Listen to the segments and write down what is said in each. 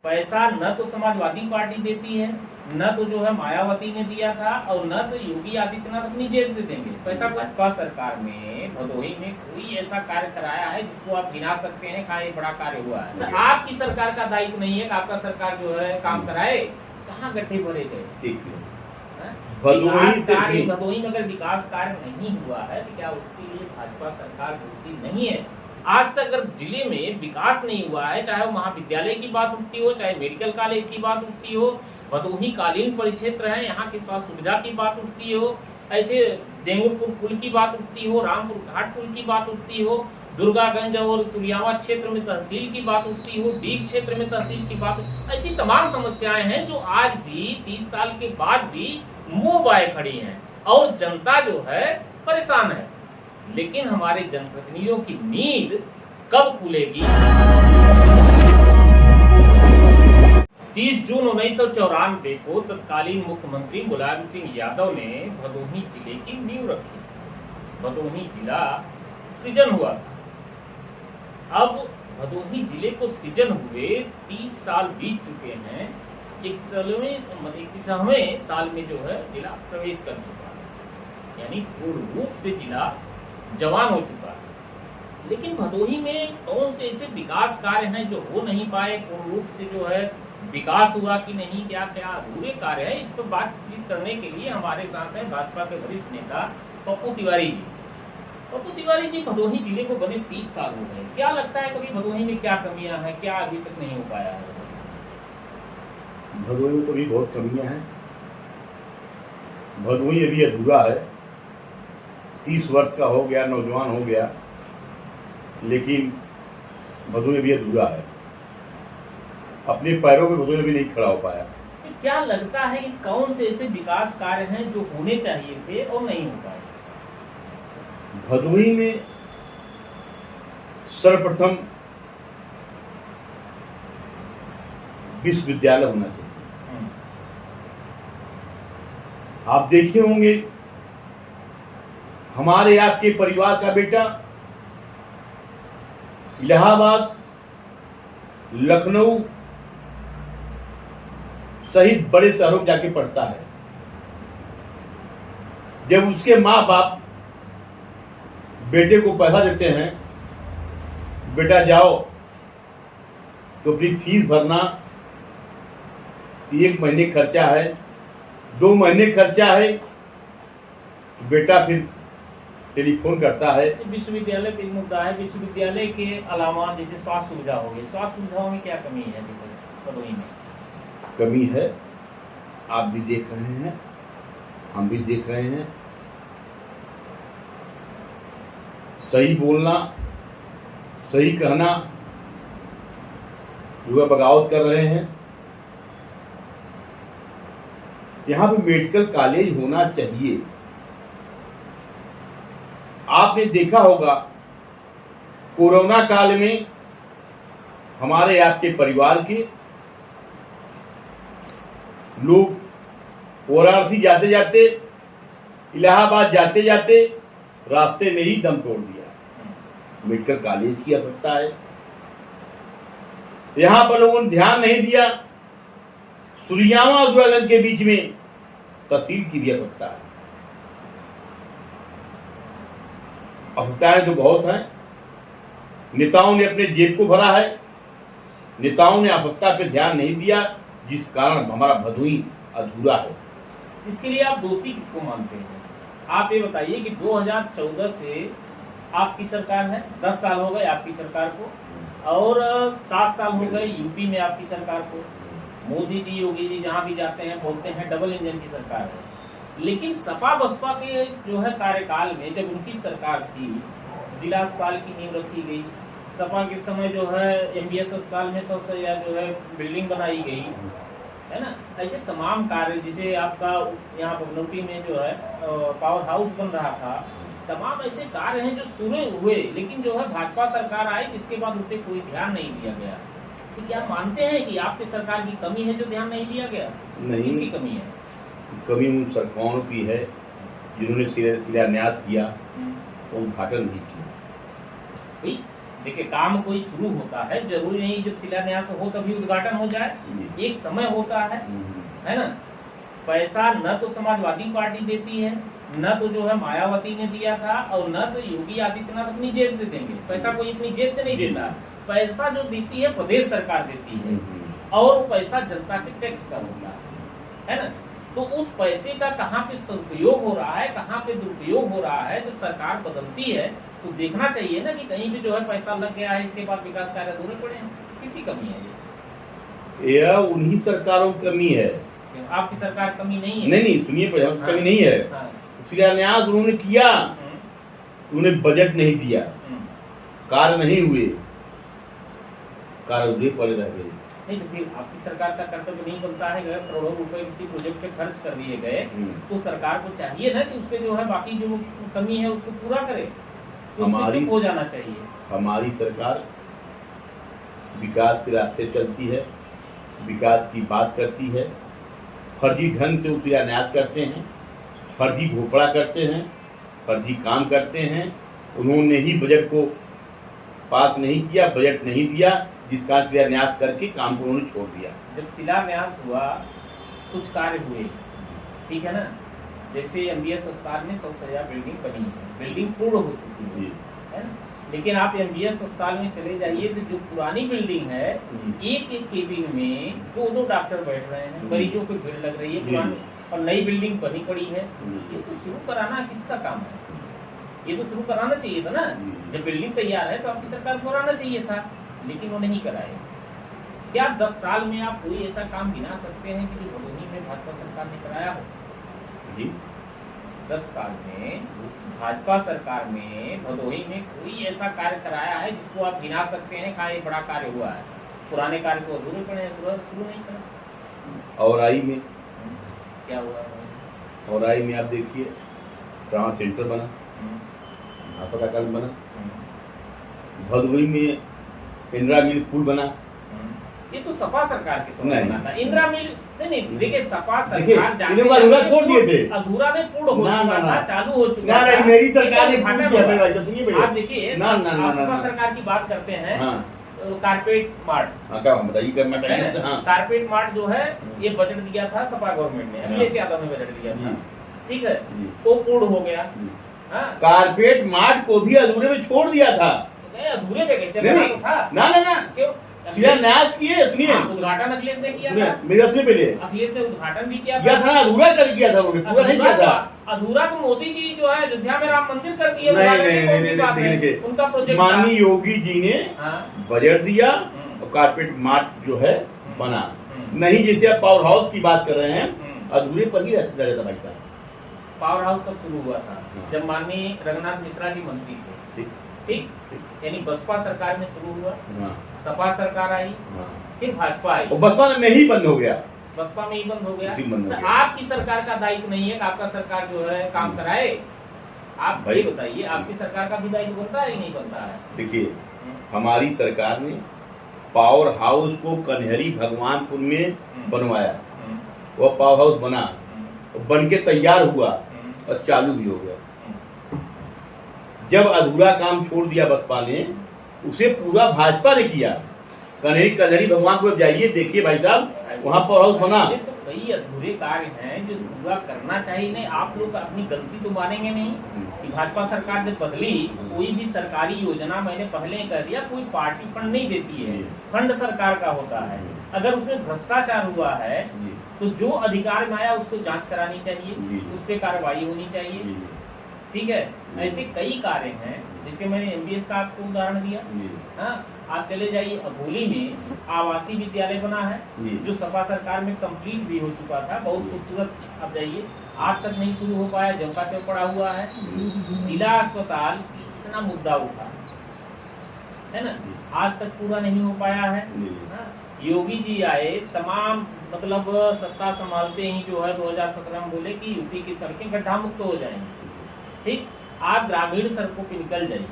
पैसा न तो समाजवादी पार्टी देती है, न तो जो है मायावती ने दिया था, और न तो योगी आदित्यनाथ अपनी जेब से देंगे पैसा। भाजपा सरकार में भदोही में कोई ऐसा कार्य कराया है जिसको आप गिना सकते हैं कहाँ ये बड़ा कार्य हुआ है? आपकी सरकार का दायित्व नहीं है कि आपका सरकार जो है काम कराए, कहाँ गड्ढे भरे गए? भदोही में अगर विकास कार्य नहीं हुआ है तो क्या उसके लिए भाजपा सरकार दोषी नहीं है? आज तक अगर जिले में विकास नहीं हुआ है, चाहे वो महाविद्यालय की बात उठती हो, चाहे मेडिकल कॉलेज की बात उठती हो, भदोही कालीन परिक्षेत्र है, यहाँ की स्वास्थ्य सुविधा की बात उठती हो, ऐसे डेंगूपुर पुल की बात उठती हो, रामपुर घाट पुल की बात उठती हो, दुर्गागंज और सूर्यावा क्षेत्र में तहसील की बात उठती हो, डीग क्षेत्र में तहसील की बात, ऐसी तमाम समस्याएं हैं जो आज भी 30 साल के बाद भी मुंह बाए खड़ी हैं और जनता जो है परेशान है। लेकिन हमारे जनप्रतिनिधियों की नींद कब खुलेगी? 30 जून 1994 को तत्कालीन मुख्यमंत्री मुलायम सिंह यादव ने भदोही जिले की नींव रखी। भदोही जिला सृजन हुआ था। अब भदोही जिले को सृजन हुए 30 साल बीत चुके हैं। 31वें साल में जो है जिला प्रवेश कर चुका है, यानी पूर्ण रूप से जिला जवान हो चुका है। लेकिन भदोही में कौन से ऐसे विकास कार्य हैं जो हो नहीं पाए? पूर्ण रूप से जो है विकास हुआ कि नहीं, क्या क्या अधूरे कार्य है? इस पर बातचीत करने के लिए हमारे साथ है भाजपा के वरिष्ठ नेता पप्पू तिवारी जी। पप्पू तिवारी जी, भदोही जिले को बने 30 साल हो गए, क्या लगता है कभी भदोही में क्या कमियां हैं, क्या अभी तक नहीं हो पाया है? भदोही में तो भी बहुत कमियां हैं। भदोही अभी अधूरा है। 30 वर्ष का हो गया, नौजवान हो गया, लेकिन भदोही अभी अधूरा है। अपने पैरों पे भदोही अभी नहीं खड़ा हो पाया। क्या लगता है कि कौन से ऐसे विकास कार्य हैं जो होने चाहिए थे और नहीं हो पाए? भदोही में सर्वप्रथम विश्वविद्यालय होना चाहिए। आप देखे होंगे, हमारे आपके परिवार का बेटा इलाहाबाद, लखनऊ सहित बड़े शहरों में जाके पढ़ता है। जब उसके माँ बाप बेटे को पैसा देते हैं, बेटा जाओ, तो अपनी फीस भरना, 1 महीने खर्चा है, 2 महीने खर्चा है, तो बेटा फिर टेलीफोन करता है। विश्वविद्यालय का मुद्दा है। विश्वविद्यालय के अलावा जैसे स्वास्थ्य सुविधा हो गई, स्वास्थ्य सुविधाओं में क्या कमी है? भदोही में कमी है, आप भी देख रहे हैं, हम भी देख रहे हैं। सही बोलना, सही कहना, युवा बगावत कर रहे हैं। यहाँ पे मेडिकल कॉलेज होना चाहिए। आपने देखा होगा, कोरोना काल में हमारे आपके परिवार के लोग वाराणसी जाते जाते, इलाहाबाद जाते जाते रास्ते में ही दम तोड़ दिया। मेडिकल कॉलेज की आवश्यकता है। यहां पर लोगों ने ध्यान नहीं दिया। सूर्यावा और दुर्गागंज के बीच में तहसील की भी आवश्यकता है। आवश्यकताएं तो बहुत हैं। नेताओं ने अपने जेब को भरा है। नेताओं ने आवश्यकता पे ध्यान नहीं दिया, जिस कारण हमारा भदोही अधूरा है। इसके लिए आप दोषी किसको मानते हैं? आप ये बताइए कि 2014 से आपकी सरकार है, 10 साल हो गए आपकी सरकार को, और 7 साल हो गए यूपी में आपकी सरकार को। मोदी जी, योगी जी जहां भी जाते हैं बोलते हैं डबल इंजन की सरकार है। लेकिन सपा बसपा के जो है कार्यकाल में, जब उनकी सरकार थी, जिला अस्पताल की नींव रखी गई। सपा के समय जो है MBS अस्पताल में सबसे ज्यादा जो है बिल्डिंग बनाई गई, है ना। ऐसे तमाम कार्य, जिसे आपका यहाँ बगनौटी में जो है पावर हाउस बन रहा था, तमाम ऐसे कार्य हैं जो शुरू हुए, लेकिन जो है भाजपा सरकार आई, जिसके बाद उस पर कोई ध्यान नहीं दिया गया। तो क्या मानते हैं कि आपकी सरकार की कमी है जो ध्यान नहीं दिया गया? नहीं, किसकी कमी है? कमी उन सरकारों की है जिन्होंने शिलान्यास किया और उद्घाटन नहीं किया। देखिए काम कोई शुरू होता है, जरूरी नहीं जब शिलान्यास हो तभी उद्घाटन हो जाए, एक समय होता है ना। पैसा न तो समाजवादी पार्टी देती है, न तो जो है मायावती ने दिया था, और न तो योगी आदित्यनाथ अपनी जेब से देंगे। पैसा कोई अपनी जेब से नहीं देता, पैसा जो देती है प्रदेश सरकार देती है, और वो पैसा जनता के टैक्स का होता है ना। तो उस पैसे का कहाँ पे सदुपयोग हो रहा है, कहाँ पे दुरुपयोग हो रहा है, जब सरकार बदलती है तो देखना चाहिए ना कि कहीं भी जो है पैसा लग गया है, इसके बाद विकास कार्य अधूरे पड़े हैं। किसी कमी है यह उन्हीं सरकारों की कमी है, आपकी सरकार कमी नहीं है। नहीं सुनिए, कमी नहीं है। शिलान्यास उन्होंने किया, उन्होंने बजट नहीं दिया, कार्य नहीं हुए, कार्य पड़े रह गए। नहीं तो फिर आपकी सरकार का कर्तव्य नहीं बनता है, अगर करोड़ों रुपए किसी प्रोजेक्ट पे खर्च कर दिए गए तो सरकार को चाहिए ना कि उसपे जो है बाकी जो कमी है उसको पूरा करे, तो चुप हो जाना चाहिए। हमारी सरकार विकास के रास्ते चलती है, विकास की बात करती है, फर्जी ढंग से शिलान्यास करते हैं, फर्जी घोषणा करते हैं, फर्जी काम करते हैं। उन्होंने ही बजट को पास नहीं किया, बजट नहीं दिया, जिसका शिलान्यास करके काम को उन्होंने छोड़ दिया। जब शिलान्यास हुआ कुछ कार्य हुए, ठीक है ना, जैसे एमबीएस अस्पताल में 100 बिल्डिंग बनी है, बिल्डिंग पूर्ण हो चुकी है ना। लेकिन आप एमबीएस अस्पताल में चले जाइए तो जो पुरानी बिल्डिंग है, एक केबिन में 2-2 डॉक्टर बैठ रहे हैं, मरीजों की भीड़ लग रही है पुरानी, और नई बिल्डिंग बनी पड़ी है। ये तो शुरू कराना किसका काम है? ये तो शुरू कराना चाहिए था ना। जब बिल्डिंग तैयार है तो आपकी सरकार को कराना चाहिए था, लेकिन वो नहीं कराए। क्या 10 साल में आप कोई ऐसा काम गिना सकते हैं कि जो भदोही में भाजपा सरकार ने कराया हो? जी 10 साल में भाजपा सरकार में भदोही में कोई ऐसा कार्य कराया है जिसको आप गिना सकते हैं कहा ये बड़ा कार्य हुआ है? पुराने कार्य को अधूरे पड़े हैं, शुरू नहीं करा। और आई में क्या हुआ? और आई में आप देखिए ट्रामा सेंटर बना, आपका कार्य बना, भदोही में इंदिरा मिल पुल बना। ये तो सपा सरकार के समय बना था। इंदिरा मिल नहीं देखिए, सपा सरकार अधूरा छोड़ दिए थे, अधूरा में पूर्ण हो चुका था, चालू हो चुका था। नहीं मेरी सरकार ने पूर्ण किया। आप देखिए, सपा सरकार की बात करते हैं, कारपेट मार्ट, क्या बताइए, कारपेट मार्ट जो है ये बजट दिया था सपा गवर्नमेंट ने, अखिलेश यादव ने बजट दिया था, ठीक है, वो पूर्ण हो गया। कारपेट मार्ट को भी अधूरे में छोड़ दिया था। अधूरे पे कैसे बना था? ना क्यों शिलान्यास किए, सुनिए, उद्घाटन अखिलेश ने किया था। मेरे से पहले अखिलेश ने उद्घाटन भी किया था, अधूरा कर दिया था उन्होंने, पूरा नहीं किया था। अधूरा तो मोदी जी जो है अयोध्या में राम मंदिर कर दिए। नहीं, उनका प्रोजेक्ट माननीय योगी जी ने बजट दिया और कारपेट मार्ट जो है बना। नहीं जैसे आप पावर हाउस की बात कर रहे हैं, अधूरे पर ही रहता था भाई साहब। पावर हाउस कब शुरू हुआ था? जब माननीय रघुनाथ मिश्रा जी मंत्री थे, ठीक, यानी बसपा सरकार में शुरू हुआ, सपा सरकार आई, फिर भाजपा आई, बसपा में ही बंद हो गया, बसपा में ही बंद हो गया। तो आपकी सरकार का दायित्व नहीं है कि आपका सरकार जो है काम कराए? आप ये बताइए, आपकी सरकार का भी दायित्व बनता है नहीं बनता है? देखिए, हमारी सरकार ने पावर हाउस को कन्हरी भगवानपुर में बनवाया, वह पावर हाउस बना, बन के तैयार हुआ और चालू भी हो गया। जब अधूरा काम छोड़ दिया बसपा ने, उसे पूरा भाजपा ने किया। कन्हरी भगवानपुर जाइए, देखिए भाई साहब, वहाँ पावर हाउस बना। तो कई अधूरे कार्य हैं जो पूरा करना चाहिए। नहीं, आप लोग अपनी गलती तो मानेंगे नहीं कि भाजपा सरकार जब बदली, कोई भी सरकारी योजना, मैंने पहले ही कह दिया, कोई पार्टी फंड नहीं देती है, फंड सरकार का होता है। अगर उसमें भ्रष्टाचार हुआ है तो जो अधिकार में आया उसको जांच करानी चाहिए, उस पर कार्रवाई होनी चाहिए, ठीक है। ऐसे कई कार्य हैं, जैसे मैंने एमबीएस का आपको उदाहरण दिया। हाँ, आप चले जाइए, अभोली में आवासीय विद्यालय बना है जो सपा सरकार में कंप्लीट भी हो चुका था, बहुत खूबसूरत। आप जाइए, आज तक नहीं शुरू हो पाया, जमका पे पड़ा हुआ है। जिला अस्पताल इतना मुद्दा उठा है ना, आज तक पूरा नहीं हो पाया है। योगी जी आए, तमाम मतलब सत्ता संभालते ही जो है 2017 में बोले कि यूपी की सड़कें गड्ढा मुक्त हो जाएंगी, ठीक। आप ग्रामीण सड़कों पे निकल जाइए,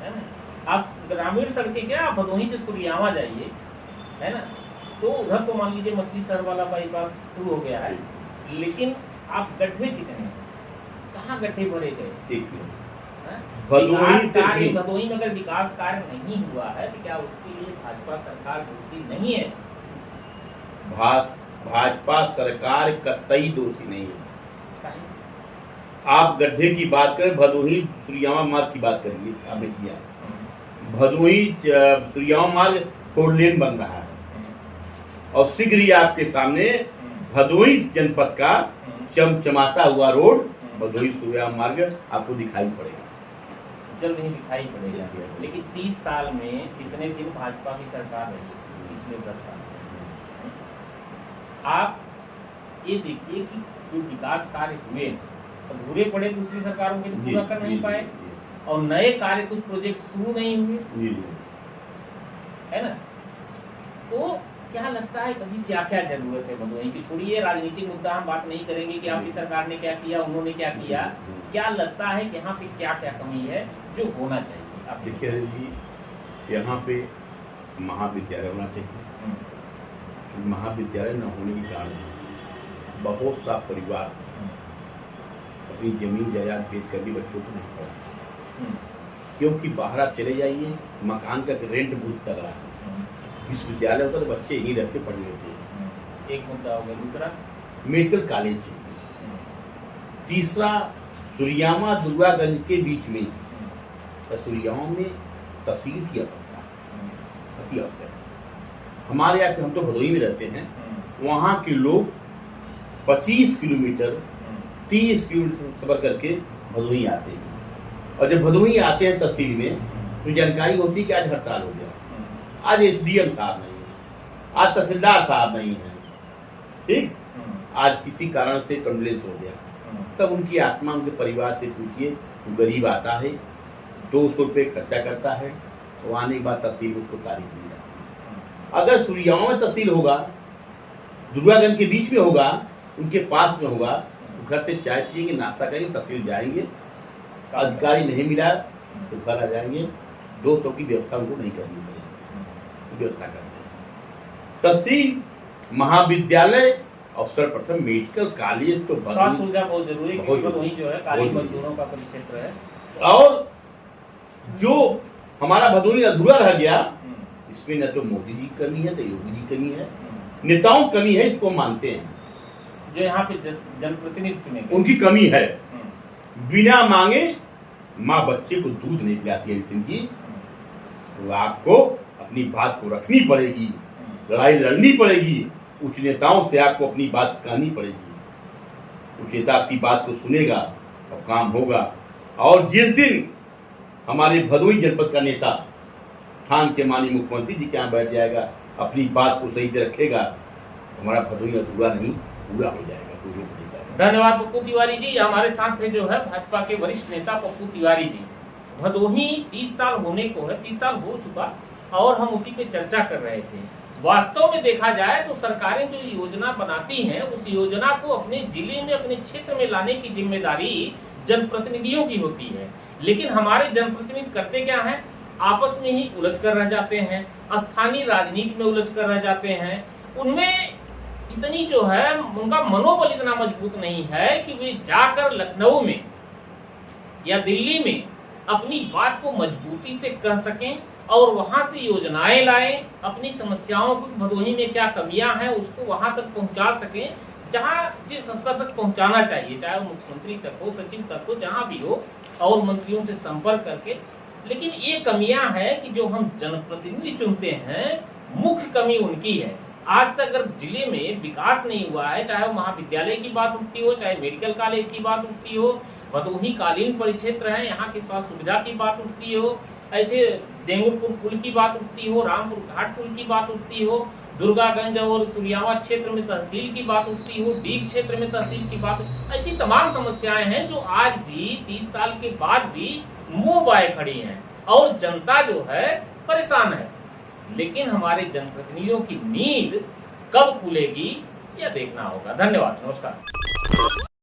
है ना, आप ग्रामीण सड़कें क्या, आप भदोही से कुरियावा जाइए, है ना, तो उधर तो मान लीजिए मछली शहर वाला बाईपास शुरू हो गया है, लेकिन आप गड्ढे कितने, कहाँ गड्ढे भरे गए? भदोही से भी भदोही में अगर विकास कार्य नहीं हुआ है तो क्या उसके लिए भाजपा सरकार दोषी नहीं है? भाजपा सरकार कतई दोषी नहीं है। आप गड्ढे की बात करें, भदोही सूर्यावा मार्ग की बात करेंगे, आपने किया। भदोही सूर्यावा मार्ग 4 लेन बन रहा है और शीघ्र ही आपके सामने भदोही जनपद का चमचमाता हुआ रोड भदोही सूर्यावा मार्ग आपको दिखाई पड़ेगा, जल्द ही दिखाई पड़ेगा। लेकिन 30 साल में कितने दिन भाजपा की सरकार रही? पिछले 10 साल आप ये देखिए कि जो विकास कार्य हुए अधूरे पड़े दूसरी सरकारों के, पूरा कर नहीं पाए और नए कार्य कुछ प्रोजेक्ट शुरू नहीं हुए, है ना? तो क्या लगता है कभी क्या क्या जरूरत है भदोही की? छोड़िए राजनीतिक मुद्दा, हम बात नहीं करेंगे कि आपकी सरकार ने क्या किया, उन्होंने क्या किया। क्या लगता है कि यहाँ पे क्या क्या कमी है जो होना चाहिए? आप देखिए जी, यहाँ पे महाविद्यालय होना चाहिए। महाविद्यालय न होने के कारण बहुत सा परिवार अपनी जमीन जायदाद बेच कर भी बच्चों को नहीं पढ़ा, क्योंकि बाहर आप चले जाइए मकान का रेंट बहुत तगड़ा है। विश्वविद्यालय होता तो बच्चे यहीं रह के पढ़ लेते हैं। एक मुद्दा हो गया। दूसरा मेडिकल कॉलेज, तीसरा सूर्यामा दुर्गागंज के बीच में, सूर्यामा में तहसील की अति आवश्यक है। हमारे यहाँ हम तो भदोही में रहते हैं, वहाँ के लोग 25 किलोमीटर 30 किलोमीटर सफर करके भदोही आते हैं और जब भदोही आते हैं तहसील में तो जानकारी होती है कि आज हड़ताल हो गया, आज एसडीएम साहब नहीं है, आज तहसीलदार साहब नहीं है, ठीक, आज किसी कारण से कंडोलेंस हो गया। तब उनकी आत्मा उनके परिवार से पूछिए, गरीब आता है 200 रुपये खर्चा करता है, तो आने के बाद तहसील उसको तारीख दी जाती है। अगर सूर्यावा में तहसील होगा, दुर्गागंज के बीच में होगा, उनके पास में होगा, घर से चाय पियेंगे, नाश्ता करेंगे, तहसील जाएंगे, अधिकारी नहीं मिला तो घर आ जाएंगे, 200 की व्यवस्था उनको नहीं करनी पड़ेगी, व्यवस्था करते हैं। तहसील, महाविद्यालय और सर्वप्रथम मेडिकल कॉलेज तो स्वास्थ्य सुविधा बहुत जरूरी है, वही जो है काली मजदूरों का परिक्षेत्र है। और जो हमारा भदोही अधूरा रह गया, इसमें न तो मोदी जी की कमी है तो योगी जी की कमी है, नेताओं की कमी है, इसको मानते हैं। जो यहाँ पे जनप्रतिनिधि चुने गए उनकी कमी है। बिना मांगे माँ बच्चे को दूध नहीं पिलाती है सिंह जी, तो आपको अपनी बात को रखनी पड़ेगी, लड़ाई लड़नी पड़ेगी, उच्च नेताओं से आपको अपनी बात कहनी पड़ेगी। उच्च नेता आपकी बात को सुनेगा और काम होगा। और जिस दिन हमारे भदोही जनपद का नेता थान के माननीय मुख्यमंत्री जी के यहाँ बैठ जाएगा, अपनी बात को सही से रखेगा, हमारा भदोही अधूरा नहीं पूरा हो जाएगा, पूरा हो जाएगा। धन्यवाद पप्पू तिवारी जी। हमारे साथ है जो है भाजपा के वरिष्ठ नेता पप्पू तिवारी जी। भदोही 30 साल होने को है, 30 साल हो चुका और हम उसी पे चर्चा कर रहे थे। वास्तव में देखा जाए तो सरकारें जो योजना बनाती हैं, उस योजना को अपने जिले में, अपने क्षेत्र में लाने की जिम्मेदारी जनप्रतिनिधियों की होती है। लेकिन हमारे जनप्रतिनिधि करते क्या है? आपस में ही उलझ कर रह जाते हैं, स्थानीय राजनीति में उलझ कर रह जाते हैं। उनमें इतनी जो है, उनका मनोबल इतना मजबूत नहीं है कि वे जाकर लखनऊ में या दिल्ली में अपनी बात को मजबूती से कह सकें और वहां से योजनाएं लाएं, अपनी समस्याओं को, भदोही में क्या कमियां हैं उसको वहां तक पहुंचा सकें, जहां जिस स्तर तक पहुंचाना चाहिए, चाहे वो मुख्यमंत्री तक हो, सचिव तक हो, जहां भी हो, और मंत्रियों से संपर्क करके। लेकिन ये कमियां हैं कि जो हम जनप्रतिनिधि चुनते हैं, मुख्य कमी उनकी है। आज तक अगर जिले में विकास नहीं हुआ है, चाहे वो महाविद्यालय की बात उठती हो, चाहे मेडिकल कॉलेज की बात उठती हो, भदोही कालीन परिक्षेत्र है, यहाँ की स्वास्थ्य सुविधा की बात उठती हो, ऐसे डेंगुपुर पुल की बात उठती हो, रामपुर घाट पुल की बात उठती हो, दुर्गागंज और सूर्यावा क्षेत्र में तहसील की बात उठती हो, डीग क्षेत्र में तहसील की बात, ऐसी तमाम समस्याएं हैं जो आज भी 30 साल के बाद भी मुंह बाए खड़ी हैं और जनता जो है परेशान है। लेकिन हमारे जनप्रतिनिधियों की नींद कब खुलेगी यह देखना होगा। धन्यवाद, नमस्कार।